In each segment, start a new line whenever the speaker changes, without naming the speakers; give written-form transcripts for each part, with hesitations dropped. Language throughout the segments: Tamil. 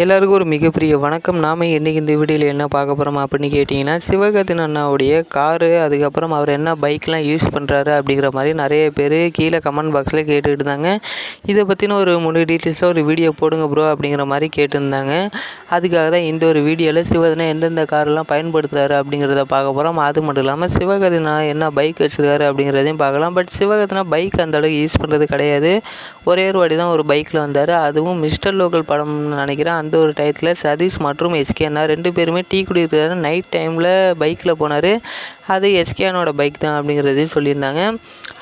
எல்லாருக்கும் ஒரு மிகப்பெரிய வணக்கம். நாம் இன்றைக்கி இந்த வீடியோவில் என்ன பார்க்க போகிறோம் அப்படின்னு கேட்டிங்கன்னா, சிவகார்த்திகேயன் அண்ணாவுடைய காரு, அதுக்கப்புறம் அவர் என்ன பைக்லாம் யூஸ் பண்ணுறாரு அப்படிங்கிற மாதிரி நிறைய பேர் கீழே கமெண்ட் பாக்ஸில் கேட்டுக்கிட்டு இருந்தாங்க. இதை பற்றின ஒரு முழு டீட்டெயில்ஸாக ஒரு வீடியோ போடுங்க ப்ரோ அப்படிங்கிற மாதிரி கேட்டிருந்தாங்க. அதுக்காக தான் இந்த ஒரு வீடியோவில் சிவகார்த்திகேயன் எந்தெந்த காரெலாம் பயன்படுத்துகிறாரு அப்படிங்கிறத பார்க்க போகிறோம். அது மட்டும் இல்லாமல் சிவகார்த்திகேயன் என்ன பைக் வச்சுருக்காரு அப்படிங்கிறதையும் பார்க்கலாம். பட் சிவகார்த்திகேயன் பைக் அந்த அளவுக்கு யூஸ் பண்ணுறது கிடையாது. ஒரே ஒரு வாட்டி தான் ஒரு பைக்கில் வந்தார், அதுவும் மிஸ்டர் லோக்கல் படம்னு நினைக்கிறேன். அந்த ஒரு டயத்தில் சதீஷ் மற்றும் எஸ்கே அண்ணா 2 பேருமே டீ குடிக்கிறாரு. நைட் டைமில் பைக்கில் போனார். அது எஸ்கே அண்ணோட பைக் தான் அப்படிங்கிறதையும் சொல்லியிருந்தாங்க.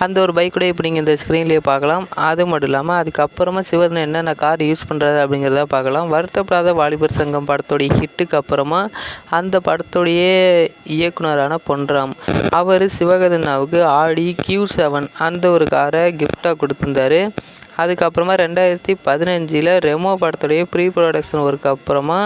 அந்த ஒரு பைக் கூட இப்போ நீங்கள் இந்த ஸ்க்ரீன்லேயே பார்க்கலாம். அது மட்டும் இல்லாமல் அதுக்கப்புறமா சிவகார்த்திகேயன் என்னென்ன கார் யூஸ் பண்ணுறாரு அப்படிங்கிறத பார்க்கலாம். வருத்தப்படாத வாலிபர் சங்கம் படத்தோடைய ஹிட்டுக்கு அப்புறமா அந்த படத்தோடைய இயக்குனரான பொன்ராம் அவர் சிவகார்த்திகேயனுக்கு ஆடி Q7 அந்த ஒரு காரை கிஃப்டாக கொடுத்துருந்தாரு. அதுக்கப்புறமா 2015 ரெமோ படத்துடைய ப்ரீ ப்ரொடக்ஷன் ஒர்க்கு அப்புறமா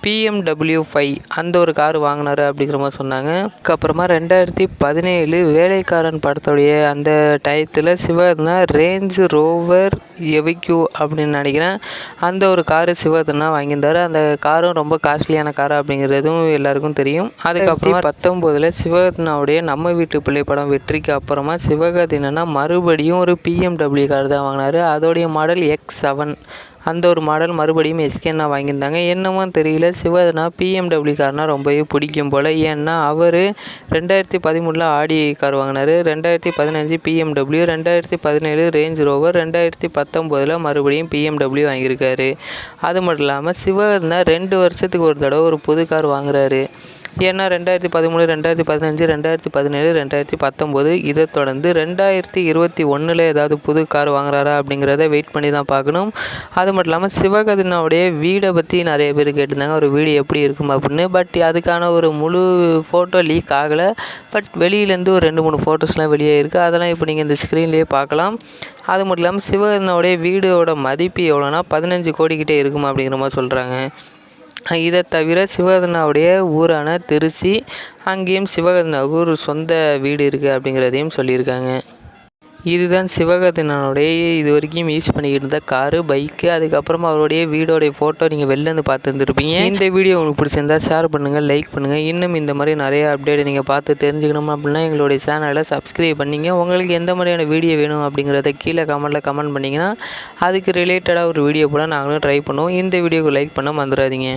BMW 5 அந்த ஒரு கார் வாங்கினார் அப்படிங்கிற மாதிரி சொன்னாங்க. அதுக்கப்புறமா 2017 வேலைக்காரன் படத்துடைய அந்த டயத்தில் சிவகார்த்திகேயன் ரேஞ்ச் ரோவர் எவிக்யூ அப்படின்னு நினைக்கிறேன் அந்த ஒரு காரு சிவகார்த்திகேயன் வாங்கியிருந்தார். அந்த காரும் ரொம்ப காஸ்ட்லியான கார் அப்படிங்கிறதும் எல்லாருக்கும் தெரியும். அதுக்கப்புறம் 2019 சிவகார்த்திகேயனுடைய நம்ம வீட்டு பிள்ளை படம் வெற்றிக்கு அப்புறமா சிவகார்த்திகேயன் மறுபடியும் ஒரு BMW கார் தான் வாங்கினார். அதோடைய மாடல் X7 அந்த ஒரு மாடல் மறுபடியும் எஸ்கே அண்ணா வாங்கியிருந்தாங்க. என்னமோ தெரியல, சிவகார்த்திகேயன் BMW கார்னால் ரொம்பவே பிடிக்கும் போல். ஏன்னா அவர் 2013 ஆடி கார் வாங்கினார், 2015 BMW, 2017 ரேஞ்ச் ரோவர், 2019 மறுபடியும் BMW வாங்கியிருக்காரு. அது மட்டும் இல்லாமல் சிவகார்த்திகேயன் 2 வருஷத்துக்கு ஒரு தடவை ஒரு புது கார் வாங்குறாரு. ஏன்னா 2013, 2015, 2017, 2019 இதை தொடர்ந்து 2021 ஏதாவது புது கார் வாங்குறாரா அப்படிங்கிறத வெயிட் பண்ணி தான் பார்க்கணும். அது மட்டும் இல்லாமல் சிவகார்த்திகேயனுடைய வீடை பற்றி நிறைய பேர் கேட்டிருந்தாங்க, ஒரு வீடு எப்படி இருக்கும் அப்படின்னு. பட் அதுக்கான ஒரு முழு ஃபோட்டோ லீக் ஆகலை. பட் வெளியிலேருந்து ஒரு 2-3 ஃபோட்டோஸ்லாம் வெளியே இருக்குது. அதெல்லாம் இப்போ நீங்கள் இந்த ஸ்க்ரீன்லேயே பார்க்கலாம். அது மட்டும் இல்லாமல் சிவகார்த்திகேயனுடைய வீடோட மதிப்பு எவ்வளோனா 15 கோடிக்கிட்டே இருக்கும் அப்படிங்கிற மாதிரி சொல்கிறாங்க. இதை தவிர சிவகார்த்திகேயனுடைய ஊரான திருச்சி, அங்கேயும் சிவகார்த்திகேயனுக்கு ஒரு சொந்த வீடு இருக்குது அப்படிங்கிறதையும் சொல்லியிருக்காங்க. இதுதான் சிவகார்த்திகேயனுடைய இது வரைக்கும் யூஸ் பண்ணிக்கிட்டு இருந்த காரு, பைக்கு. அதுக்கப்புறமா அவருடைய வீடோடைய ஃபோட்டோ நீங்கள் வெளிலேருந்து பார்த்துருந்துருப்பீங்க. இந்த வீடியோ உங்களுக்கு பிடிச்சிருந்தா ஷேர் பண்ணுங்கள், லைக் பண்ணுங்கள். இன்னும் இந்த மாதிரி நிறைய அப்டேட் நீங்கள் பார்த்து தெரிஞ்சுக்கணும் அப்படின்னா எங்களுடைய சேனலை சப்ஸ்கிரைப் பண்ணிங்க. உங்களுக்கு எந்த மாதிரியான வீடியோ வேணும் அப்படிங்கிறத கீழே கமெண்ட் பண்ணிங்கன்னா அதுக்கு ரிலேட்டடாக ஒரு வீடியோ போட நாங்களும் ட்ரை பண்ணுவோம். இந்த வீடியோக்கு லைக் பண்ண மறந்துடாதீங்க.